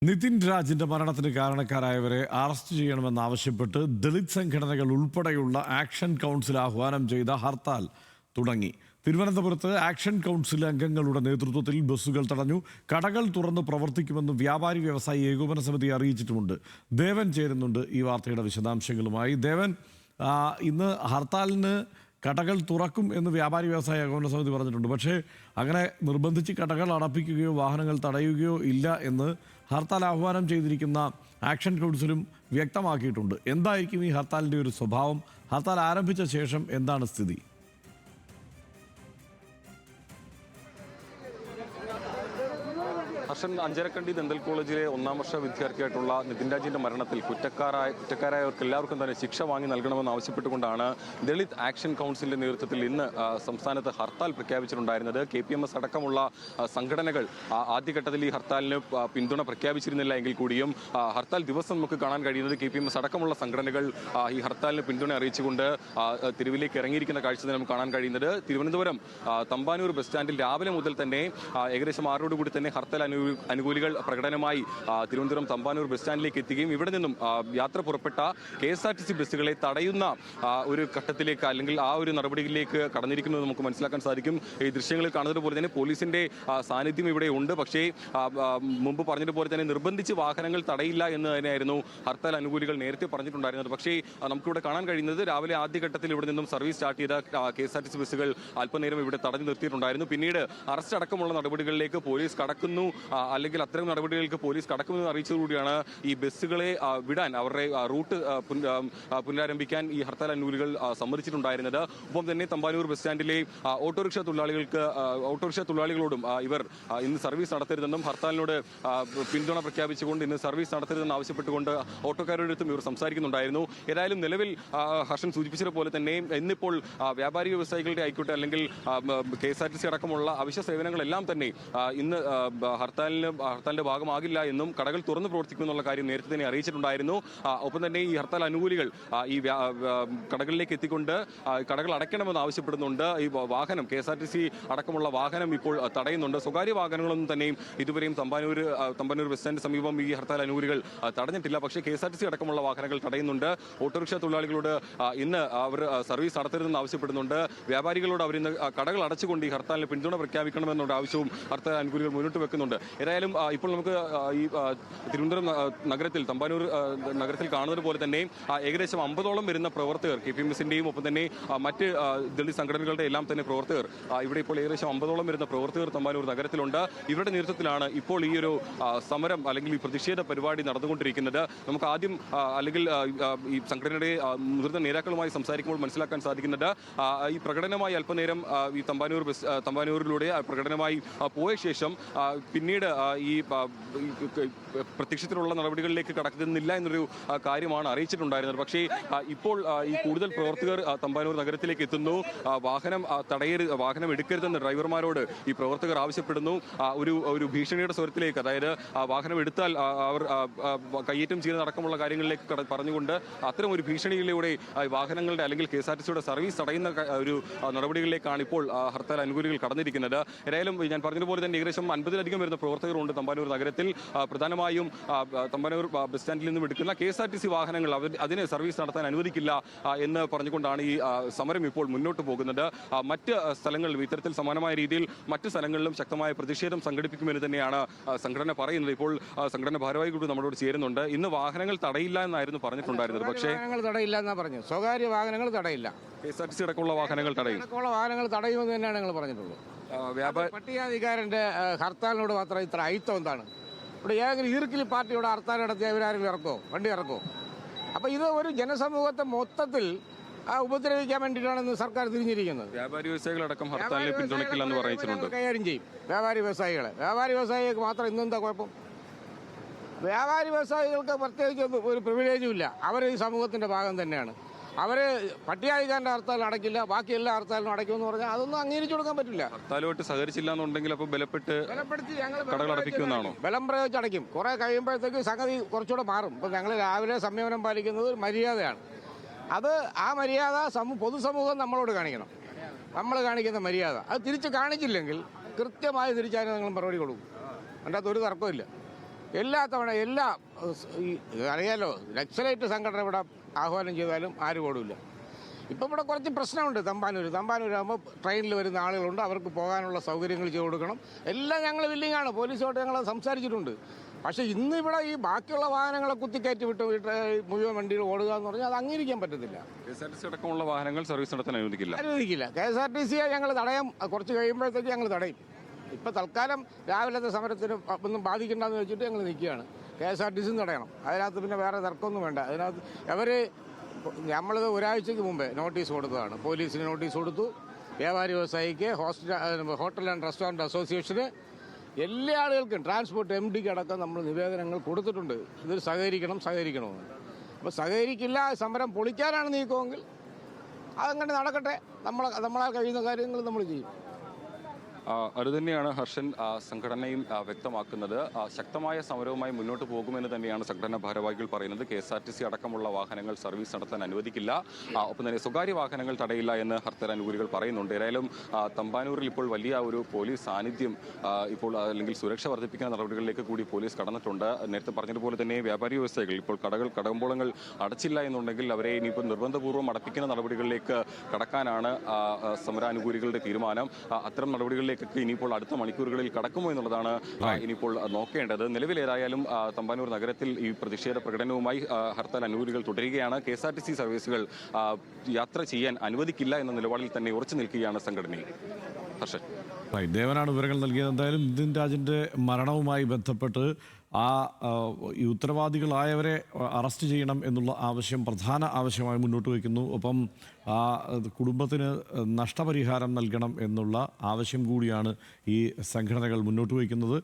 നിതിൻ രാജിന്റെ മരണത്തിന് കാരണക്കാരായവരെ അറസ്റ്റ് ചെയ്യണമെന്നാവശ്യപ്പെട്ട് ദളിത് സംഘടനകൾ ഉൾപ്പെടെയുള്ള ആക്ഷൻ കൗൺസിൽ ആഹ്വാനം ചെയ്ത ഹർത്താൽ തുടങ്ങി. തിരുവനന്തപുരത്ത് ആക്ഷൻ കൗൺസിൽ അംഗങ്ങളുടെ നേതൃത്വത്തിൽ ബസ്സുകൾ തടഞ്ഞു. കടകൾ തുറന്ന് പ്രവർത്തിക്കുമെന്ന് വ്യാപാരി വ്യവസായി ഏകോപന സമിതി അറിയിച്ചിട്ടുമുണ്ട്. ദേവൻ ചേരുന്നുണ്ട് ഈ വാർത്തയുടെ വിശദാംശങ്ങളുമായി. ദേവൻ, ഇന്ന് ഹർത്താലിന് കടകൾ തുറക്കും എന്ന് വ്യാപാരി വ്യവസായ ഏകോപന സമിതി പറഞ്ഞിട്ടുണ്ട്. പക്ഷേ അങ്ങനെ നിർബന്ധിച്ച് കടകൾ അടപ്പിക്കുകയോ വാഹനങ്ങൾ തടയുകയോ ഇല്ല എന്ന് ഹർത്താൽ ആഹ്വാനം ചെയ്തിരിക്കുന്ന ആക്ഷൻ കൗൺസിലും വ്യക്തമാക്കിയിട്ടുണ്ട്. എന്തായിരിക്കും ഈ ഹർത്താലിൻ്റെ ഒരു സ്വഭാവം? ഹർത്താൽ ആരംഭിച്ച ശേഷം എന്താണ് സ്ഥിതി? ഹർഷൻ, അഞ്ചരക്കണ്ടി ദന്തൽ കോളേജിലെ 1ാം വർഷ വിദ്യാർത്ഥിയായിട്ടുള്ള നിതിൻ രാജിന്റെ മരണത്തിൽ കുറ്റക്കാരായവർക്ക് എല്ലാവർക്കും തന്നെ ശിക്ഷ വാങ്ങി നൽകണമെന്ന് ആവശ്യപ്പെട്ടുകൊണ്ടാണ് ദളിത് ആക്ഷൻ കൗൺസിലിന്റെ നേതൃത്വത്തിൽ ഇന്ന് സംസ്ഥാനത്ത് ഹർത്താൽ പ്രഖ്യാപിച്ചിട്ടുണ്ടായിരുന്നത്. KPMS അടക്കമുള്ള സംഘടനകൾ ആദ്യഘട്ടത്തിൽ ഈ ഹർത്താലിന് പിന്തുണ പ്രഖ്യാപിച്ചിരുന്നില്ല എങ്കിൽ കൂടിയും ഹർത്താൽ ദിവസം നമുക്ക് കാണാൻ കഴിയുന്നത് KPMS അടക്കമുള്ള സംഘടനകൾ ഈ ഹർത്താലിന് പിന്തുണ അറിയിച്ചുകൊണ്ട് തെരുവിലേക്ക് ഇറങ്ങിയിരിക്കുന്ന കാഴ്ച നമുക്ക് കാണാൻ കഴിയുന്നത്. തിരുവനന്തപുരം തമ്പാനൂർ ബസ് സ്റ്റാൻഡിൽ രാവിലെ മുതൽ തന്നെ ഏകദേശം 6 കൂടി തന്നെ ഹർത്താൽ അനുകൂലികൾ പ്രകടനമായി തിരുവനന്തപുരം തമ്പാനൂർ ബസ് സ്റ്റാൻഡിലേക്ക് എത്തുകയും ഇവിടെ നിന്നും യാത്ര പുറപ്പെട്ട KSRTC ബസ്സുകളെ തടയുന്ന ഒരു ഘട്ടത്തിലേക്ക് അല്ലെങ്കിൽ ആ ഒരു നടപടിയിലേക്ക് കടന്നിരിക്കുന്നത് നമുക്ക് മനസ്സിലാക്കാൻ സാധിക്കും. ഈ ദൃശ്യങ്ങളിൽ കാണുന്നത് പോലെ തന്നെ പോലീസിന്റെ സാന്നിധ്യം ഇവിടെ ഉണ്ട്. പക്ഷേ മുമ്പ് പറഞ്ഞതുപോലെ തന്നെ നിർബന്ധിച്ച് വാഹനങ്ങൾ തടയില്ല എന്ന് തന്നെയായിരുന്നു ഹർത്താൽ അനുകൂലികൾ നേരത്തെ പറഞ്ഞിട്ടുണ്ടായിരുന്നത്. പക്ഷേ നമുക്കിവിടെ കാണാൻ കഴിയുന്നത് രാവിലെ ആദ്യഘട്ടത്തിൽ ഇവിടെ നിന്നും സർവീസ് സ്റ്റാർട്ട് ചെയ്ത KSRTC ബസ്സുകൾ അല്പനേരം ഇവിടെ തടഞ്ഞു നിർത്തിയിട്ടുണ്ടായിരുന്നു. പിന്നീട് അറസ്റ്റ് അടക്കമുള്ള നടപടികളിലേക്ക് പോലീസ് കടക്കുന്നു, അല്ലെങ്കിൽ അത്തരം നടപടികൾക്ക് പോലീസ് കടക്കുമെന്ന് അറിയിച്ചതോടുകൂടിയാണ് ഈ ബസ്സുകളെ വിടാൻ, അവരുടെ റൂട്ട് പുനരാരംഭിക്കാൻ ഈ ഹർത്താൽ അനുകൂലികൾ സമ്മതിച്ചിട്ടുണ്ടായിരുന്നത്. ഒപ്പം തന്നെ തമ്പാനൂർ ബസ് സ്റ്റാൻഡിലെ ഓട്ടോറിക്ഷ തൊഴിലാളികളോടും ഇവർ ഇന്ന് സർവീസ് നടത്തരുതെന്നും ഹർത്താലിനോട് പിന്തുണ പ്രഖ്യാപിച്ചുകൊണ്ട് ഇന്ന് സർവീസ് നടത്തരുതെന്ന് ആവശ്യപ്പെട്ടുകൊണ്ട് ഓട്ടോക്കാരുടെ അടുത്തും ഇവർ സംസാരിക്കുന്നുണ്ടായിരുന്നു. ഏതായാലും നിലവിൽ ഹർഷൻ സൂചിപ്പിച്ചതുപോലെ തന്നെ ഇന്നിപ്പോൾ വ്യാപാരി വ്യവസായികളുടെ ആയിക്കോട്ടെ അല്ലെങ്കിൽ KSRTC അടക്കമുള്ള അവശ്യ സേവനങ്ങളെല്ലാം തന്നെ ഇന്ന് ഹർത്താലിന്റെ ഭാഗമാകില്ല എന്നും കടകൾ തുറന്ന് പ്രവർത്തിക്കുമെന്നുള്ള കാര്യം നേരത്തെ തന്നെ അറിയിച്ചിട്ടുണ്ടായിരുന്നു. ഒപ്പം തന്നെ ഈ ഹർത്താൽ അനുകൂലികൾ ഈ കടകളിലേക്ക് എത്തിക്കൊണ്ട് കടകൾ അടയ്ക്കണമെന്ന് ആവശ്യപ്പെടുന്നുണ്ട്. ഈ വാഹനം KSRTC അടക്കമുള്ള വാഹനം ഇപ്പോൾ തടയുന്നുണ്ട്. സ്വകാര്യ വാഹനങ്ങളൊന്നും തന്നെയും ഇതുവരെയും തമ്പാനൂർ ബസ് സ്റ്റാൻഡിന് സമീപം ഈ ഹർത്താൽ അനുകൂലികൾ തടഞ്ഞിട്ടില്ല. പക്ഷേ KSRTC അടക്കമുള്ള വാഹനങ്ങൾ തടയുന്നുണ്ട്. ഓട്ടോറിക്ഷ തൊഴിലാളികളോട് ഇന്ന് അവർ സർവീസ് നടത്തരുതെന്ന് ആവശ്യപ്പെടുന്നുണ്ട്. വ്യാപാരികളോട് അവർ ഇന്ന് കടകൾ അടച്ചുകൊണ്ട് ഈ ഹർത്താലിന് പിന്തുണ പ്രഖ്യാപിക്കണമെന്നുള്ള ആവശ്യവും ഹർത്താൽ അനുകൂലികൾ മുന്നോട്ട് വെക്കുന്നുണ്ട്. ഏതായാലും ഇപ്പോൾ നമുക്ക് ഈ തിരുവനന്തപുരം നഗരത്തിൽ തമ്പാനൂർ നഗരത്തിൽ കാണുന്നത് പോലെ തന്നെ ഏകദേശം 50ഓളം വരുന്ന പ്രവർത്തകർ KPMSന്റെയും ഒപ്പം തന്നെ മറ്റ് ദളിത് സംഘടനകളുടെ എല്ലാം തന്നെ പ്രവർത്തകർ ഇവിടെ ഇപ്പോൾ ഏകദേശം 50ഓളം വരുന്ന പ്രവർത്തകർ തമ്പാനൂർ നഗരത്തിലുണ്ട്. ഇവരുടെ നേതൃത്വത്തിലാണ് ഇപ്പോൾ ഈ ഒരു സമരം അല്ലെങ്കിൽ ഈ പ്രതിഷേധ പരിപാടി നടന്നുകൊണ്ടിരിക്കുന്നത്. നമുക്ക് ആദ്യം അല്ലെങ്കിൽ ഈ സംഘടനയുടെ മുതിർന്ന നേതാക്കളുമായി സംസാരിക്കുമ്പോൾ മനസ്സിലാക്കാൻ സാധിക്കുന്നത് ഈ പ്രകടനമായി അല്പനേരം ഈ തമ്പാനൂരിലൂടെ പ്രകടനമായി പോയ ശേഷം പിന്നീട് ഈ പ്രത്യക്ഷത്തിലുള്ള നടപടികളിലേക്ക് കടക്കുന്നില്ല എന്നൊരു കാര്യമാണ് അറിയിച്ചിട്ടുണ്ടായിരുന്നത്. പക്ഷേ ഇപ്പോൾ ഈ കൂടുതൽ പ്രവർത്തകർ തമ്പാനൂർ നഗരത്തിലേക്ക് എത്തുന്നു. വാഹനം എടുക്കരുതെന്ന് ഡ്രൈവർമാരോട് ഈ പ്രവർത്തകർ ആവശ്യപ്പെടുന്നു. ഒരു ഭീഷണിയുടെ സ്വരത്തിലേക്ക്, അതായത് വാഹനം എടുത്താൽ അവർ കയ്യേറ്റം ചെയ്യുന്ന അടക്കമുള്ള കാര്യങ്ങളിലേക്ക് പറഞ്ഞുകൊണ്ട് അത്തരം ഒരു ഭീഷണിയിലൂടെ വാഹനങ്ങളുടെ അല്ലെങ്കിൽ KSRTCയുടെ സർവീസ് തടയുന്ന ഒരു നടപടികളിലേക്കാണ് ഇപ്പോൾ ഹർത്താൽ അനുകൂലികൾ കടന്നിരിക്കുന്നത്. ഏതായാലും ഞാൻ പറഞ്ഞതുപോലെ തന്നെ ഏകദേശം 50ലധികം വരുന്ന പ്രവർത്തകരുണ്ട് തമ്പാനൂർ നഗരത്തിൽ. പ്രധാനമായും തമ്പാനൂർ ബസ് സ്റ്റാൻഡിൽ നിന്നും എടുക്കുന്ന KSRTC വാഹനങ്ങൾ അതിന് സർവീസ് നടത്താൻ അനുവദിക്കില്ല എന്ന് പറഞ്ഞുകൊണ്ടാണ് ഈ സമരം ഇപ്പോൾ മുന്നോട്ട് പോകുന്നത്. മറ്റ് സ്ഥലങ്ങളിലും ഇത്തരത്തിൽ സമാനമായ രീതിയിൽ മറ്റ് സ്ഥലങ്ങളിലും ശക്തമായ പ്രതിഷേധം സംഘടിപ്പിക്കുമെന്ന് തന്നെയാണ് സംഘടന പറയുന്നത്. ഇപ്പോൾ സംഘടന ഭാരവാഹി കൂടി നമ്മളോട് ചേരുന്നുണ്ട്. ഇന്ന് വാഹനങ്ങൾ തടയില്ല എന്നായിരുന്നു പറഞ്ഞിട്ടുണ്ടായിരുന്നത്. പക്ഷേ തടയില്ല എന്നാ പറഞ്ഞു. സ്വകാര്യ വാഹനങ്ങൾ തടയില്ല. KSRTC അടക്കമുള്ള വാഹനങ്ങൾ തടയുമെന്ന് തന്നെയാണ് ഞങ്ങൾ പറഞ്ഞിട്ടുള്ളത്. പട്ടികാധികാരന്റെ ഹർത്താലിനോട് മാത്രം ഇത്ര അയിത്തം എന്താണ്? ഇവിടെ ഏതെങ്കിലും ഈർക്കിൽ പാർട്ടിയോട് ഹർത്താൽ നടത്തിയ ഇവരാരെങ്കിലും വണ്ടി ഇറക്കോ? അപ്പോൾ ഇത് ഒരു ജനസമൂഹത്തെ മൊത്തത്തിൽ ഉപദ്രവിക്കാൻ വേണ്ടിയിട്ടാണ് സർക്കാർ തിരിഞ്ഞിരിക്കുന്നത്. വ്യാപാരി വ്യവസായികളടക്കം ഹർത്താലിനെ പിന്തുണയ്ക്കില്ലെന്ന് പറഞ്ഞിട്ടുണ്ട്. കൈകാര്യം ചെയ്യും വ്യാപാരി വ്യവസായികൾക്ക് മാത്രം ഇന്നെന്താ കുഴപ്പം? വ്യാപാരി വ്യവസായികൾക്ക് പ്രത്യേകിച്ച് ഒരു പ്രിവിലേജും ഇല്ല. അവർ ഈ സമൂഹത്തിന്റെ ഭാഗം തന്നെയാണ്. അവർ പട്ടികാധികാരന്റെ ഹർത്താൽ അടയ്ക്കില്ല, ബാക്കി എല്ലാ ഹർത്താലിനും അടയ്ക്കുമെന്ന് പറഞ്ഞാൽ അതൊന്നും അംഗീകരിച്ചു കൊടുക്കാൻ പറ്റില്ല. ഹർത്താലുമായിട്ട് സഹകരിച്ചില്ല എന്നുണ്ടെങ്കിൽ അപ്പോൾ ബലപ്പെടുത്തി കടകൾ അടപ്പിക്കുമെന്നാണോ? ബലം പ്രയോഗിച്ച് അടയ്ക്കും. കുറെ കഴിയുമ്പോഴത്തേക്ക് സംഗതി കുറച്ചുകൂടെ മാറും. ഇപ്പം ഞങ്ങൾ രാവിലെ സംയമനം പാലിക്കുന്നത് ഒരു മര്യാദയാണ്. ആ മര്യാദ പൊതുസമൂഹം നമ്മളോട് കാണിക്കണം. നമ്മൾ കാണിക്കുന്ന മര്യാദ അത് തിരിച്ച് കാണിച്ചില്ലെങ്കിൽ കൃത്യമായി തിരിച്ചതിന് നിങ്ങൾ മറുപടി കൊടുക്കും. അതിൻ്റെ അകത്ത് ഒരു തർക്കമില്ല. എല്ലാ തവണ അറിയാലോ, നക്സലൈറ്റ് സംഘടന ഇവിടെ ആഹ്വാനം ചെയ്താലും ആരും ഓടില്ല. ഇപ്പം ഇവിടെ കുറച്ച് പ്രശ്നമുണ്ട്. തമ്പാനൂരാകുമ്പോൾ ട്രെയിനിൽ വരുന്ന ആളുകളുണ്ട്, അവർക്ക് പോകാനുള്ള സൗകര്യങ്ങൾ ചെയ്ത് കൊടുക്കണം. എല്ലാം ഞങ്ങൾ വില്ലിങ്ങാണ്, പോലീസുമായിട്ട് ഞങ്ങൾ സംസാരിച്ചിട്ടുണ്ട്. പക്ഷേ ഇന്ന് ഇവിടെ ഈ ബാക്കിയുള്ള വാഹനങ്ങളെ കുത്തിക്കയറ്റി വിട്ട് മുഴുവൻ വണ്ടിയിൽ ഓടുക എന്ന് പറഞ്ഞാൽ അത് അംഗീകരിക്കാൻ പറ്റത്തില്ല. KSRTC അടക്കമുള്ള വാഹനങ്ങൾ സർവീസ് നടത്താൻ അനുവദിക്കില്ല. KSRTC ഞങ്ങൾ തടയാം, കുറച്ച് കഴിയുമ്പോഴത്തേക്ക് ഞങ്ങൾ തടയും. ഇപ്പം തൽക്കാലം രാവിലത്തെ സമരത്തിന് ഒന്നും ബാധിക്കണ്ടെന്ന് വെച്ചിട്ട് ഞങ്ങൾ നിൽക്കുകയാണ്. KSRTC തടയണം. അതിനകത്ത് പിന്നെ വേറെ തർക്കമൊന്നും വേണ്ട. അതിനകത്ത് നമ്മളിത് ഒരാഴ്ചയ്ക്ക് മുമ്പേ നോട്ടീസ് കൊടുത്തതാണ്. പോലീസിന് നോട്ടീസ് കൊടുത്തു, വ്യാപാരി വ്യവസായിക്ക്, ഹോട്ടൽ ആൻഡ് റെസ്റ്റോറൻറ്റ് അസോസിയേഷന്, എല്ലാ ആളുകൾക്കും, ട്രാൻസ്പോർട്ട് MDക്ക് അടക്കം നമ്മൾ നിവേദനങ്ങൾ കൊടുത്തിട്ടുണ്ട്. ഇതിൽ സഹകരിക്കണമെന്ന്. അപ്പോൾ സഹകരിക്കില്ല, സമരം പൊളിക്കാനാണ് നീക്കമെങ്കിൽ അതങ്ങനെ നടക്കട്ടെ. നമ്മളാൽ കഴിയുന്ന കാര്യങ്ങൾ നമ്മൾ ചെയ്യും. അതുതന്നെയാണ് ഹർഷൻ സംഘടനയും വ്യക്തമാക്കുന്നത്. ശക്തമായ സമരവുമായി മുന്നോട്ട് പോകുമെന്ന് തന്നെയാണ് സംഘടനാ ഭാരവാഹികൾ പറയുന്നത്. KSRTC അടക്കമുള്ള വാഹനങ്ങൾ സർവീസ് നടത്താൻ അനുവദിക്കില്ല, ഒപ്പം തന്നെ സ്വകാര്യ വാഹനങ്ങൾ തടയില്ല എന്ന് ഹർത്താൽ അനുകൂലികൾ പറയുന്നുണ്ട്. ഏതായാലും തമ്പാനൂരിൽ ഇപ്പോൾ വലിയ ഒരു പോലീസ് സാന്നിധ്യം ഇപ്പോൾ അല്ലെങ്കിൽ സുരക്ഷ വർദ്ധിപ്പിക്കുന്ന നടപടികളിലേക്ക് കൂടി പോലീസ് കടന്നിട്ടുണ്ട്. നേരത്തെ പറഞ്ഞതുപോലെ തന്നെ വ്യാപാരി വ്യവസായികൾ ഇപ്പോൾ കടകമ്പോളങ്ങൾ അടച്ചില്ല എന്നുണ്ടെങ്കിൽ അവരെ ഇനിയിപ്പോൾ നിർബന്ധപൂർവ്വം അടപ്പിക്കുന്ന നടപടികളിലേക്ക് കടക്കാനാണ് സമരാനുകൂലികളുടെ തീരുമാനം. അത്തരം നടപടികളിലേക്ക് ഇനിയിപ്പോൾ അടുത്ത മണിക്കൂറുകളിൽ കടക്കുമോ എന്നുള്ളതാണ് ഇനിയിപ്പോൾ നോക്കേണ്ടത്. നിലവിലേതായാലും തമ്പാനൂർ നഗരത്തിൽ ഈ പ്രതിഷേധ പ്രകടനവുമായി ഹർത്താൽ അനുകൂലികൾ തുടരുകയാണ്. KSRTC സർവീസുകൾ യാത്ര ചെയ്യാൻ അനുവദിക്കില്ല എന്ന നിലപാടിൽ തന്നെ ഉറച്ചു നിൽക്കുകയാണ് സംഘടനയിൽ. ഹർഷൻ, ദേവനാണ് വിവരങ്ങൾ നൽകിയത്. എന്തായാലും നിതിൻ രാജിൻ്റെ മരണവുമായി ബന്ധപ്പെട്ട് ഈ ഉത്തരവാദികളായവരെ അറസ്റ്റ് ചെയ്യണം എന്നുള്ള ആവശ്യം പ്രധാന ആവശ്യമായി മുന്നോട്ട് വയ്ക്കുന്നു. ഒപ്പം കുടുംബത്തിന് നഷ്ടപരിഹാരം നൽകണം എന്നുള്ള ആവശ്യം കൂടിയാണ് ഈ സംഘടനകൾ മുന്നോട്ട് വയ്ക്കുന്നത്.